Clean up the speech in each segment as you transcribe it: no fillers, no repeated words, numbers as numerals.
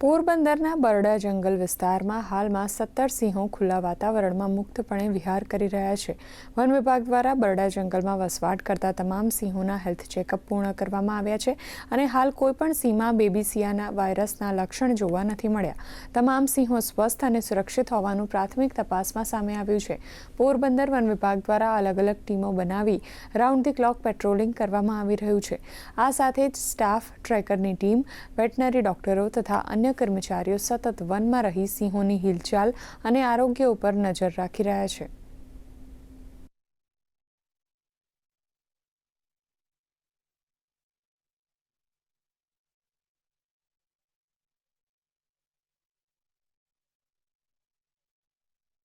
પોરબંદરના બરડા જંગલ વિસ્તારમાં હાલમાં 17 સિંહો ખુલ્લા વાતાવરણમાં મુક્તપણે વિહાર કરી રહ્યા છે. વન વિભાગ દ્વારા બરડા જંગલમાં વસવાટ કરતા તમામ સિંહોના હેલ્થ ચેકઅપ પૂર્ણ કરવામાં આવ્યા છે અને હાલ કોઈપણ સિંહમાં બેબીસિયાના વાયરસના લક્ષણ જોવા નથી મળ્યા. તમામ સિંહો સ્વસ્થ અને સુરક્ષિત હોવાનું પ્રાથમિક તપાસમાં સામે આવ્યું છે. પોરબંદર વન વિભાગ દ્વારા અલગ અલગ ટીમો બનાવી રાઉન્ડ ધી ક્લોક પેટ્રોલિંગ કરવામાં આવી રહ્યું છે. આ સાથે જ સ્ટાફ, ટ્રેકરની ટીમ, વેટનરી ડોક્ટરો તથા અન્ય કર્મચારીઓ સતત વનમાં રહી સિંહોની હિલચાલ અને આરોગ્ય ઉપર નજર રાખી રહ્યા છે.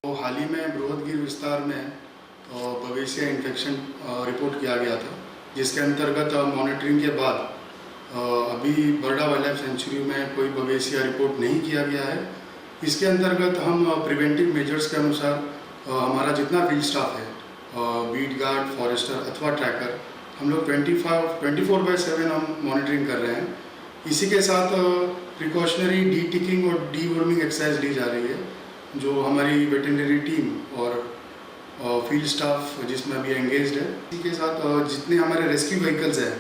तो हाल ही में बृहदगिर विस्तार में बवेसिया इन्फेक्शन रिपोर्ट किया गया था, जिसके अंतर्गत मॉनिटरिंग के बाद अभी बरड़ा वाइल्ड लाइफ सेंचुरी में कोई बवेसिया रिपोर्ट नहीं किया गया है. इसके अंतर्गत हम प्रिवेंटिव मेजर्स के अनुसार हमारा जितना फील्ड स्टाफ है, बीट गार्ड, फॉरेस्टर अथवा ट्रैकर, हम लोग 24/7 हम मॉनिटरिंग कर रहे हैं. इसी के साथ प्रिकॉशनरी डी टिकिंग और डी वर्मिंग एक्सरसाइज ली जा रही है, जो हमारी वेटरनरी टीम और फील्ड स्टाफ जिसमें अभी एंगेज्ड है. इसी के साथ जितने हमारे रेस्क्यू व्हीकल्स हैं,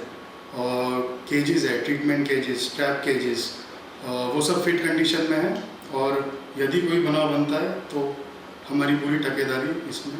केजेस है, ट्रीटमेंट केजेस, ट्रैप केजेस, वो सब फिट कंडीशन में है और यदि कोई बनाव बनता है तो हमारी पूरी टकेदारी इसमें